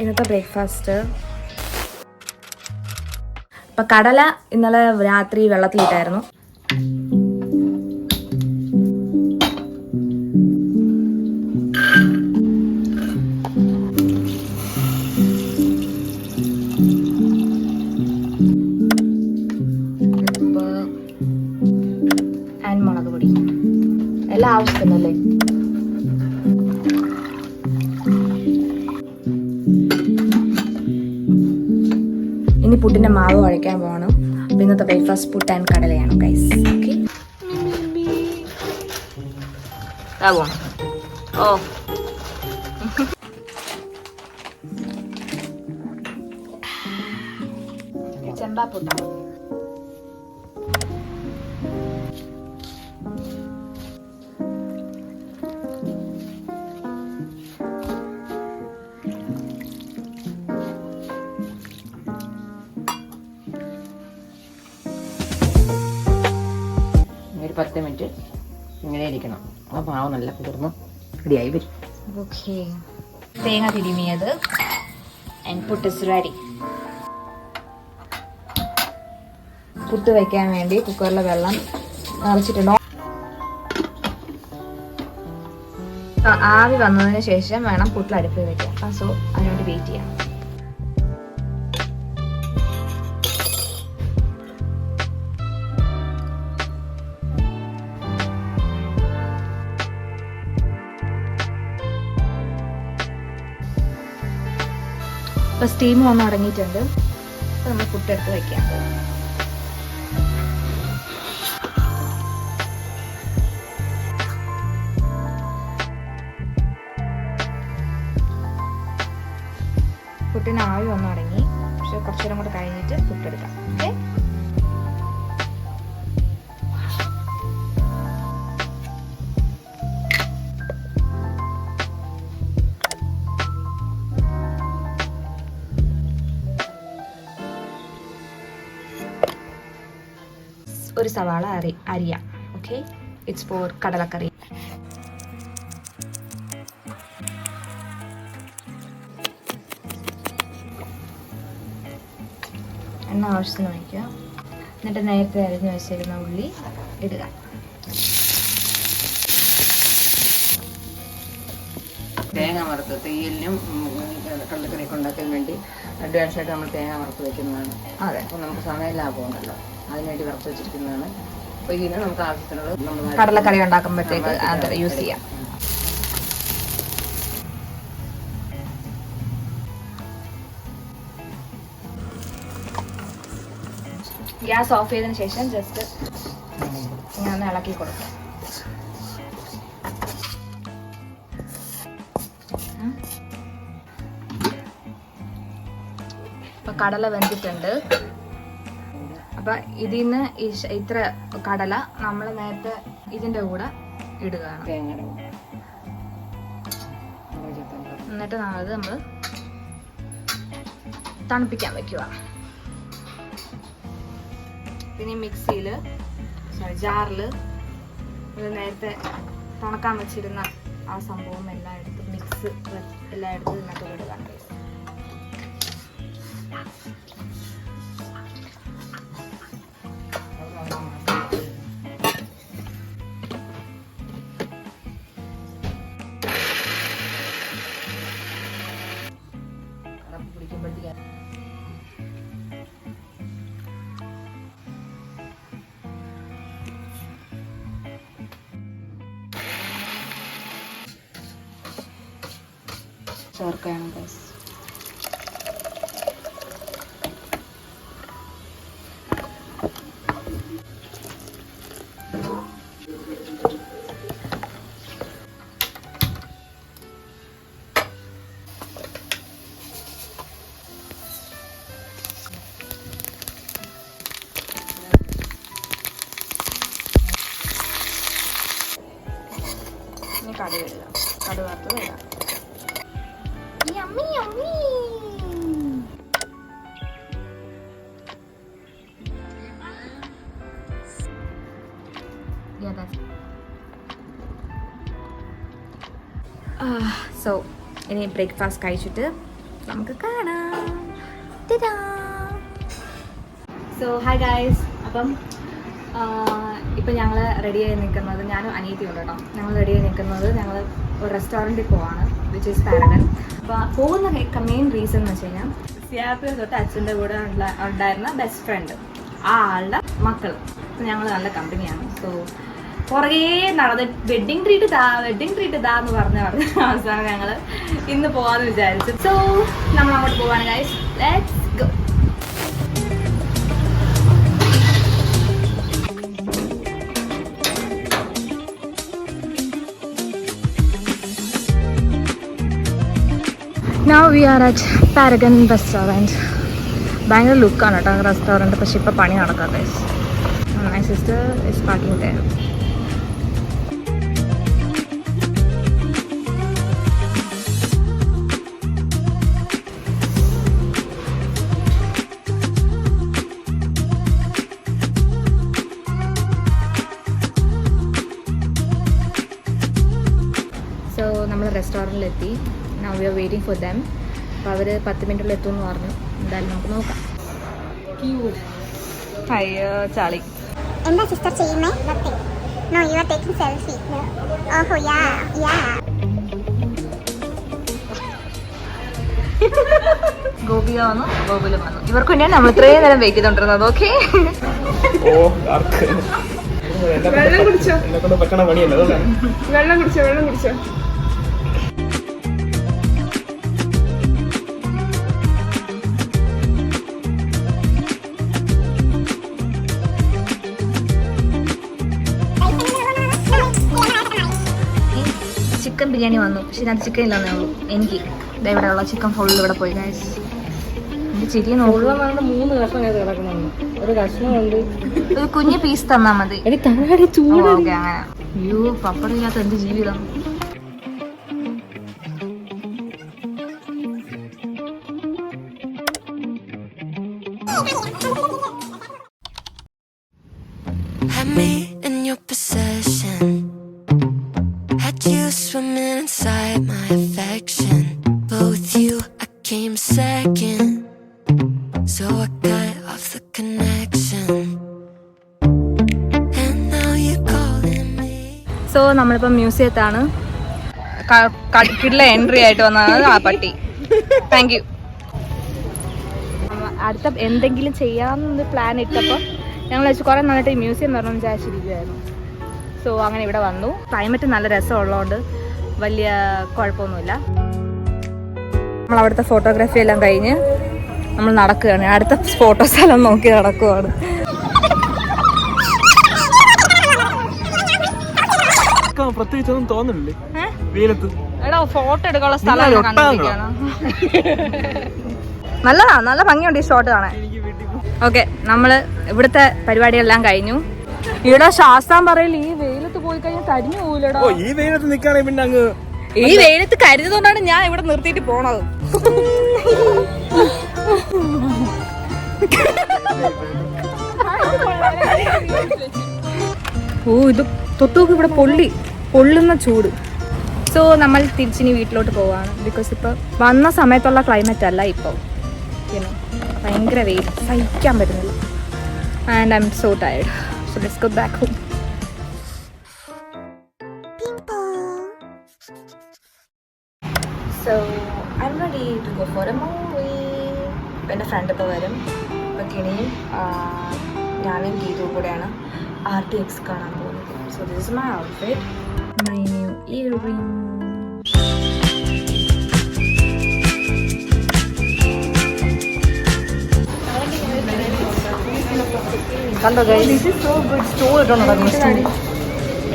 ഇന്നത്തെ ബ്രേക്ക്ഫാസ്റ്റ് ഇപ്പം കടല ഇന്നലെ രാത്രി വെള്ളത്തിലിട്ടായിരുന്നു. ആൻഡ് മുളക് പൊടി എല്ലാം ആവശ്യത്തിനല്ലേ. ഇനി പുട്ടിൻ്റെ മാവ് കുഴയ്ക്കാൻ പോകണം. അപ്പം ഇന്നത്തെ ബ്രേക്ക്ഫാസ്റ്റ് പുട്ട് ആൻഡ് കടലയാണ് ഗൈസ്. ഓക്കെ ഓ ചെമ്പാ പുട്ടാണ്. ഒരു 10 മിനിറ്റ് ഇങ്ങനെ ഇരിക്കണം. ആ മാവ് നല്ല കുതിർന്ന് റെഡിയായി വരും. ഓക്കെ, തേങ്ങ തിരുമിയത് and puttu is ready. Puttu വയ്ക്കാൻ വേണ്ടി കുക്കറിലെ വെള്ളം നിറച്ചിട്ടുണ്ടോ. ആവി വന്നതിന് ശേഷം വേണം പുട്ടിൽ അടുപ്പിൽ വെക്കാം. സോ അതിനുവേണ്ടി വെയിറ്റ് ചെയ്യാം. ഇപ്പം സ്റ്റീം വന്ന് തുടങ്ങിയിട്ടുണ്ട്. അപ്പം നമ്മൾ പുട്ടെടുത്ത് വയ്ക്കാം. പുട്ടിന് ആവി വന്ന് തുടങ്ങി. പക്ഷെ കുറച്ചു നേരം കൂടെ കഴിഞ്ഞിട്ട് പുട്ടെടുക്കാം. ഓക്കെ, ഒരു സവാള അരിയാം. ഓക്കെ, ഇറ്റ്സ് ഫോർ കടലക്കറി. എണ്ണ ആവശ്യത്തിന് വയ്ക്കുക. എന്നിട്ട് നേരത്തെ അരിഞ്ഞ് വെച്ചിരുന്ന ഉള്ളി ഇടുക. തേങ്ങ വറുത്ത് തീയലിനും കടലക്കറിയൊക്കെ ഉണ്ടാക്കാൻ വേണ്ടി അഡ്വാൻസ് ആയിട്ട് നമ്മൾ തേങ്ങ വറുത്ത് വെക്കുന്നതാണ്. അതെ, അപ്പോൾ നമുക്ക് സമയം ലാഭമുണ്ടല്ലോ, അതിനുവേണ്ടി വറുത്ത് വെച്ചിരിക്കുന്നതാണ്. അപ്പോൾ ഇതിന് നമുക്ക് ആവശ്യത്തിനുള്ള നമ്മൾ കടലക്കറി ഉണ്ടാക്കുമ്പോഴത്തേക്ക് അത് യൂസ് ചെയ്യാം. ഗ്യാസ് ഓഫ് ചെയ്തതിന് ശേഷം ജസ്റ്റ് ഞാൻ ഇളക്കി കൊടുക്കാം. ഇപ്പൊ കടല വെന്തിട്ടുണ്ട്. അപ്പൊ ഇതിന്ന് ഇത്ര കടല നമ്മൾ നേരത്തെ ഇതിന്റെ കൂടെ ഇടുകയാണ്. എന്നിട്ട് അത് നമ്മൾ തണുപ്പിക്കാൻ വെക്കുക. പിന്നെ മിക്സിയിൽ ജാറിൽ നേരത്തെ തണുക്കാൻ വെച്ചിരുന്ന ആ സംഭവം എല്ലാം എടുത്ത് മിക്സ് എല്ലാം എടുത്ത് ഇതിനകത്ത് ഇടുക. ചേർക്കുകയാണ് ഗൈസ്. ഇനി കടുക് ഇടുക. കടുക് വറുത്തത് ഇടാം. Yummy, yummy. Yeah, that's it. So, ഇനി ബ്രേക്ക്ഫാസ്റ്റ് കഴിച്ചിട്ട് നമുക്ക് കാണാം. So hi guys. അപ്പം ഇപ്പം ഞങ്ങൾ റെഡിയായി നിൽക്കുന്നത്, ഞാനും അനിയത്തിയുണ്ട് കേട്ടോ. ഞങ്ങൾ റെഡിയായി നിൽക്കുന്നത് ഞങ്ങൾ ഒരു റെസ്റ്റോറൻറ്റിൽ പോവാണ്, വിച്ച് ഈസ് പാരഡൻ. അപ്പോൾ പോകുന്ന മെയിൻ റീസൺ എന്ന് വെച്ച് കഴിഞ്ഞാൽ സിയാപ്പിൽ തൊട്ട് അച്ഛൻ്റെ കൂടെ ഉണ്ടായിരുന്ന ബെസ്റ്റ് ഫ്രണ്ട്, ആ ആളുടെ മക്കൾ. ഞങ്ങൾ നല്ല കമ്പനിയാണ്. സോ കുറേ നടന്ന് വെഡ്ഡിങ് ട്രീറ്റ് ഇതാ എന്ന് പറഞ്ഞ് അവസാനം ഞങ്ങൾ ഇന്ന് പോകാമെന്ന് വിചാരിച്ചു. സോ നമ്മൾ അങ്ങോട്ട് പോവാണ് guys. Let's go. Now we are at Paragon restaurant. ഭയങ്കര ലുക്കാണ് കേട്ടോ റെസ്റ്റോറൻറ്റ്, പക്ഷെ ഇപ്പോൾ പണി നടക്കാം guys. My sister is parking there. So നമ്മൾ റെസ്റ്റോറൻറ്റിലെത്തി. Now we are waiting for them. അപ്പോൾ അവർ 10 മിനിറ്റിൽ എത്തുമെന്ന് പറഞ്ഞു. എന്തായാലും നമുക്ക് നോക്കാം. അയ്യോ ചളി. എന്താ സിസ്റ്റർ ചെയ്യുന്നേ? No you are taking selfie. ഓഹോ യാ യാ. ഗോപിക വന്നു, ഗോകുലും വന്നു. ഇവർക്ക് വേണ്ടിയാണ് നമ്മൾ ഇത്രയും നേരം വെയിറ്റ് ചെയ്തോണ്ടിരുന്നത്. ഓക്കെ, വെള്ളം കുടിച്ചോ. ചിക്കൻ ബിരിയാണി വന്നു, പക്ഷെ ഞാൻ ചിക്കൻ ഇല്ലെന്നേ ഉള്ളൂ. എനിക്ക് ഇവിടെയുള്ള ചിക്കൻ ഫുൾ ഇവിടെ പോയി ഗൈസ്. എൻ്റെ ചിരി നോക്കുക. 3 കഷ്ണം കിടക്കുന്നുണ്ട്, ഒരു കഷ്ണമുണ്ട്. ഒരു കുഞ്ഞു പീസ് തന്നാ മതി. ഓക്കെ അങ്ങനെ. അയ്യോ പപ്പടില്ലാത്ത എന്ത് ജീവിതം. Had me in your possession, had you swimming inside my affection, but with you I came second, so I cut off the connection, and now you're calling me. So നമ്മളിപ്പോൾ മ്യൂസിയത്താണ്. കിടില entry ആയിട്ട് വന്നതാണ് ആ പട്ടി. Thank you. അടുത്ത എന്തെങ്കിലും ചെയ്യാമെന്ന് plan ഇട്ടപ്പോൾ ഞങ്ങൾ വെച്ച് കുറേ നന്നായിട്ട് ഈ മ്യൂസിയം വരണം വിചാരിച്ചിരിക്കുമായിരുന്നു. സോ അങ്ങനെ ഇവിടെ വന്നു. ക്ലൈമറ്റ് നല്ല രസമുള്ളതുകൊണ്ട് വലിയ കുഴപ്പമൊന്നുമില്ല. നമ്മൾ അവിടുത്തെ ഫോട്ടോഗ്രാഫി എല്ലാം കഴിഞ്ഞ് നമ്മൾ നടക്കുകയാണ്. അടുത്ത ഫോട്ടോസെല്ലാം നോക്കി നടക്കുവാണ്. പ്രത്യേകിച്ചൊന്നും തോന്നുന്നില്ലേ വെയിലത്ത്? എടാ ഫോട്ടോ എടുക്കാനുള്ള സ്ഥലം കണ്ടുപിടിക്കുകയാണ്. നല്ലതാ, നല്ല ഭംഗിയുണ്ട് ഈ ഷോട്ട് കാണാൻ. ഓക്കെ, നമ്മൾ ഇവിടുത്തെ പരിപാടിയെല്ലാം കഴിഞ്ഞു. ഇവിടെ ശാസ്ത്രം പറയില്ല, ഈ വെയിലത്ത് പോയി കഴിഞ്ഞാൽ കരിഞ്ഞു പോകില്ലടോ. ഈ വെയിലത്ത് നിൽക്കുകയാണെങ്കിൽ പിന്നെ അങ്ങ് ഈ വെയിലത്ത് കരുതുകൊണ്ടാണ് ഞാൻ ഇവിടെ നിർത്തിയിട്ട് പോണത്. ഓ ഇത് തൊട്ടോക്ക് ഇവിടെ പൊള്ളുന്ന ചൂട്. സോ നമ്മൾ തിരിച്ചിനി വീട്ടിലോട്ട് പോവാണ്. ബിക്കോസ് ഇപ്പോൾ വന്ന സമയത്തുള്ള ക്ലൈമറ്റ് അല്ല ഇപ്പോൾ. ഭയങ്കര വെയിൽ, സഹിക്കാൻ പറ്റുന്നില്ല. And I'm so tired. So let's go back home. So I'm ready to go for a movie. എൻ്റെ ഫ്രണ്ട് ഇപ്പോൾ വരും. ഇപ്പോൾ കിണിയും ഞാനും ഗീതവും കൂടെയാണ് RTX കാണാൻ പോകുന്നത്. So this is my outfit, my new earring. കണ്ടോ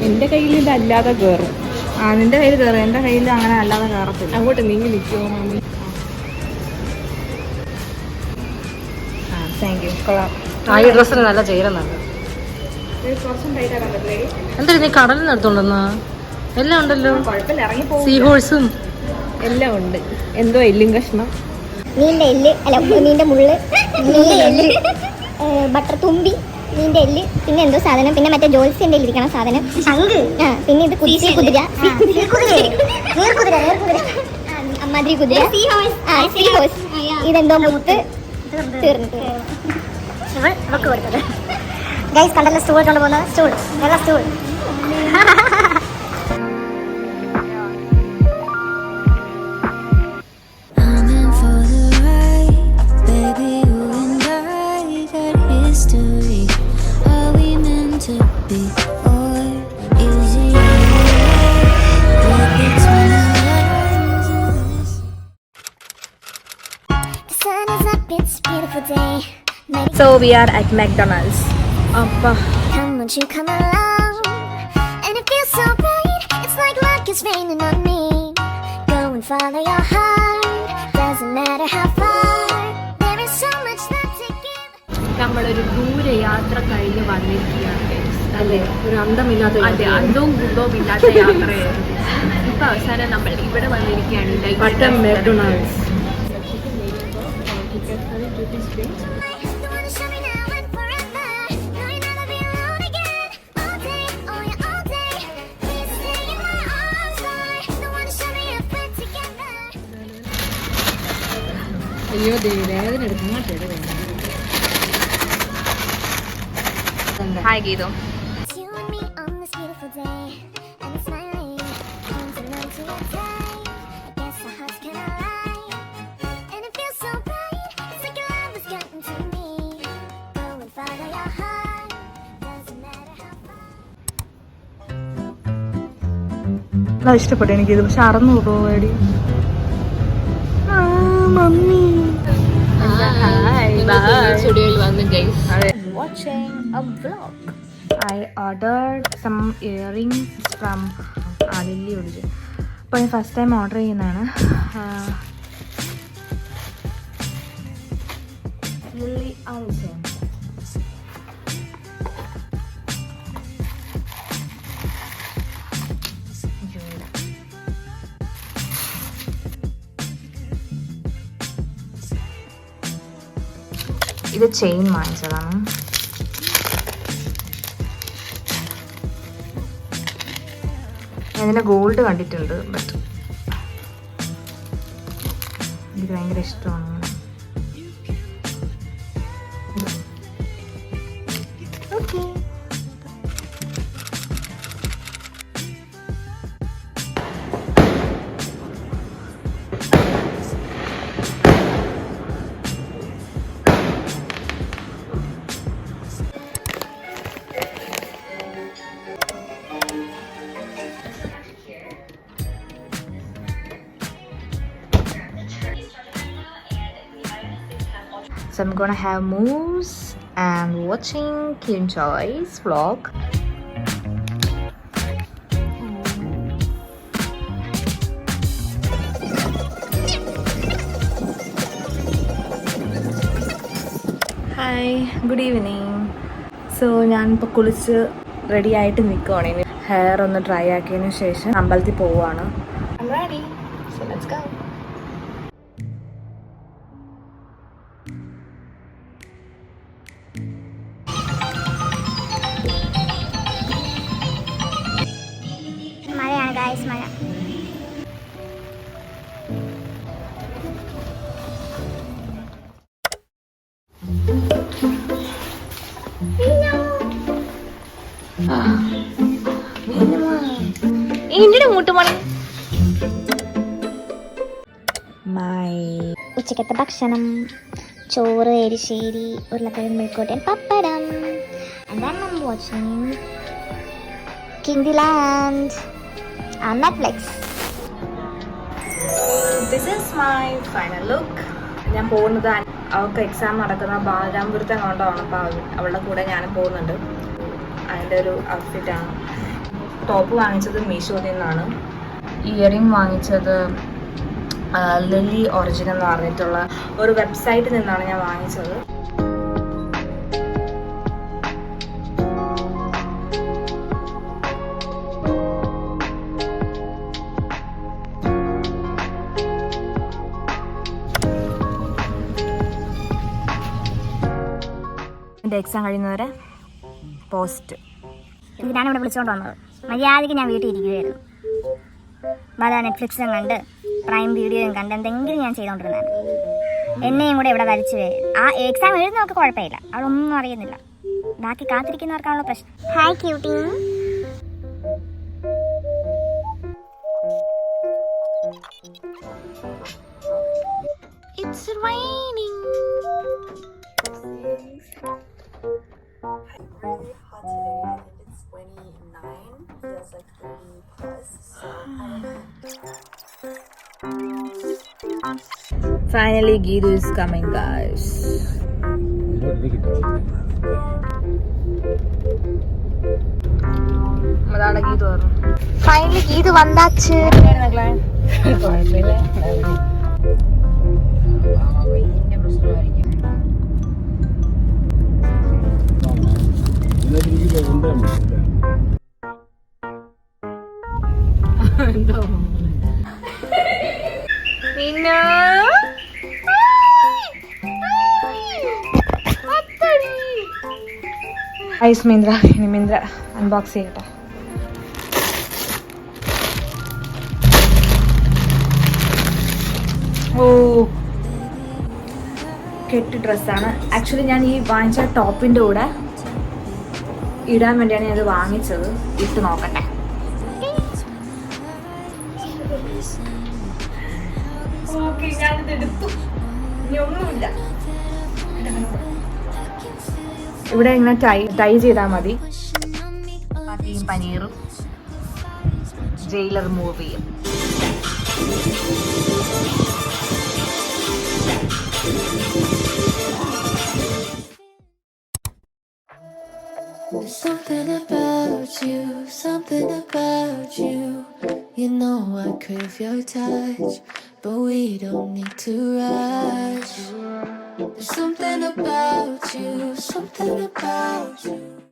എൻ്റെ കയ്യിൽ ഇതല്ലാതെ കയറും. നിന്റെ കയ്യിൽ കയറും, എൻ്റെ കയ്യിൽ അങ്ങനെ അല്ലാതെ കയറത്തില്ല. അങ്ങോട്ട് നീങ്ങി നിൽക്കുമോ മമ്മി? Thank you. കൊള്ളാം. ആ ഈ ഡ്രസ്സിന് നല്ല ചേരുന്നുണ്ട്. കുറച്ചും ടൈറ്റ് ആക്കാൻ പറ്റില്ലേ? എന്തായാലും നീ കടലിൽ നടത്തുണ്ടെന്നാ എല്ലാം ഉണ്ടല്ലോ. കുഴപ്പമില്ല, ഇറങ്ങി പോകും. സീ ഹോഴ്സും എല്ലാം ഉണ്ട്. എന്തോ എല്ലും കഷ്ണം, മീൻ്റെ എല്ല്, അല്ല മീൻ്റെ മുള്ള്, മീൻ്റെ എല്ല്, ബട്ടർ തുമ്പി, മീൻ്റെ എല്ല്, പിന്നെ എന്തോ സാധനം, പിന്നെ മറ്റേ ജോൽസിൻ്റെ ഇരിക്കണ സാധനം, ശംഖ്, പിന്നെ ഇത് കുതിര, അമ്മാതിരി കുതിര സീ ഹോഴ്സ് ഇതെന്തോ മുത്ത് തീർന്നു ഇവൾക്ക് കൊടുത്തത് ഗൈസ് കണ്ടല്ലോ സ്റ്റൂൾ കൊണ്ട് പോകുന്നത് സ്റ്റൂൾ നല്ല stool I'm in for the ride, baby. You and I got history. Are we meant to be, or is it read between the lines of this? The sun is up, it's a beautiful day. So we are at McDonald's. Appa. Come, won't you come along? And it feels so bright, it's like luck is raining on me. Go and follow your heart, doesn't matter how far. There is so much left to give. നമ്മളൊരു ദൂരയാത്ര കഴിഞ്ഞ് വന്നിരിക്കുകയാണ് അല്ലേ, ഒരു അന്തമില്ലാത്ത അതെ അന്തവും കുന്തവും ഇല്ലാത്ത യാത്രയായിരുന്നു. ഇപ്പൊ അവസാനം നമ്മൾ ഇവിടെ വന്നിരിക്കുകയാണ് McDonald's. You wanna show me now and forever. No, you'll never be alone again. All day, oh yeah, all day. Please stay in my arms, boy. Don't wanna show me if we're together. അയ്യോ വേദന എടുക്കുന്ന Hi Geetu. It's you and me on this beautiful day, and it's smiling. Turns a night to a day. I guess our hearts can align, and it feels so bright. It's like your love has gotten to me. Go and follow your heart. Doesn't matter how far. അത് ഇഷ്ടപ്പെട്ടു എനിക്കിത്, പക്ഷെ അറന്നു പോവാടി mummy. സ്റ്റുഡിയോയിൽ വന്ന് guys Watching a vlog. I ordered some earrings from ലില്ലി ഒളിച്ച്. അപ്പോൾ ഞാൻ ഫസ്റ്റ് ടൈം ഓർഡർ ചെയ്യുന്നതാണ്. ലില്ലി ഒളിച്ച്. ഇത് ചെയിൻ വാങ്ങിച്ചതാണ്. ഞാൻ ഇതിൻ്റെ ഗോൾഡ് കണ്ടിട്ടുണ്ട്, ബട്ട് എനിക്ക് ഭയങ്കര ഇഷ്ടമാണ്. Okay So I'm gonna have moves and watching Kim Choi's vlog. Hi, good evening. So ഞാനിപ്പോൾ കുളിച്ച് റെഡി ആയിട്ട് നിൽക്കുവാണ്. ഇനി ഹെയർ ഒന്ന് ഡ്രൈ ആക്കിയതിന് ശേഷം അമ്പലത്തിൽ പോവുകയാണ്. I'm ready. So let's go. മഴയാണ് ഗൈസ്, മഴ. ഇതിന്റെ മൂട്ടുമണി. ഉച്ചക്കത്തെ ഭക്ഷണം: ചോറ്, എരിശ്ശേരി, ഉരുളക്കിഴങ്ങ് മെഴുക്കോട്ടൻ, പപ്പടം. And then I'm watching Kindyland on Netflix. This is my final look. ഞാൻ പോകുന്നത് അവൾക്ക് എക്സാം നടക്കുന്ന ബാലരാമപുരത്തെ കൊണ്ടാണ്. അപ്പോൾ അവളുടെ കൂടെ ഞാനും പോകുന്നുണ്ട്. അതിൻ്റെ ഒരു ഔട്ട്ഫിറ്റാണ്. ടോപ്പ് വാങ്ങിച്ചത് മീഷോയിൽ നിന്നാണ്. ഇയറിംഗ് വാങ്ങിച്ചത് ലില്ലി ഒറിജിനൽ എന്ന് പറഞ്ഞിട്ടുള്ള ഒരു വെബ്സൈറ്റിൽ നിന്നാണ് ഞാൻ വാങ്ങിച്ചത്. എൻ്റെ എക്സാം കഴിയുന്നവരെ പോസ്റ്റ്. ഇതിനാണ് ഇവിടെ വിളിച്ചുകൊണ്ട് വന്നത്. മര്യാദയ്ക്ക് ഞാൻ വീട്ടിൽ ഇരിക്കുകയായിരുന്നു. മഴ നെറ്റ്ഫ്ലിക്സിലും കണ്ട് പ്രൈം വീഡിയോയും കണ്ട് എന്തെങ്കിലും ഞാൻ ചെയ്തുകൊണ്ടിരുന്നതാണ്. എന്നെയും കൂടെ ഇവിടെ വലിച്ചു ആ എക്സാം എഴുതുന്നവർക്ക് കുഴപ്പമില്ല, അവളൊന്നും അറിയുന്നില്ല. ബാക്കി കാത്തിരിക്കുന്നവർക്കാണല്ലോ പ്രശ്നം. Hi cutie. It's raining. Really hot today. I think it's 29. Feels like 30 plus. Finally, Geedu is coming, guys. അതാണ് ഗീതു പറഞ്ഞു. ഫൈനലി ഗീതു വന്നാച്ച്. കുഴപ്പമില്ല, വലിയ പ്രശ്നമായിരിക്കും. എന്തോ പിന്നെ ഐസ് മീന്ദ്ര. ഇനി മീന്ദ്ര അൺബോക്സ് ചെയ്യട്ടെ. ഓ, കെട്ട് ഡ്രസ്സാണ്. ആക്ച്വലി ഞാൻ ഈ വാങ്ങിച്ച ടോപ്പിൻ്റെ കൂടെ ഇടാൻ വേണ്ടിയാണ് ഞാനത് വാങ്ങിച്ചത്. ഇട്ട് നോക്കട്ടെ. ഓക്കെ, ഞാനിത് എടുത്തു. ഇനി ഒന്നുമില്ല. ഇവിടെ ഇങ്ങനെ ടൈ ചെയ്താൽ മതി. പാട്ടിയും പനീറും jailer മൂവിയും. Something about you, something about you. You know I crave your touch, but we don't need to rush. There's something about you, something about you.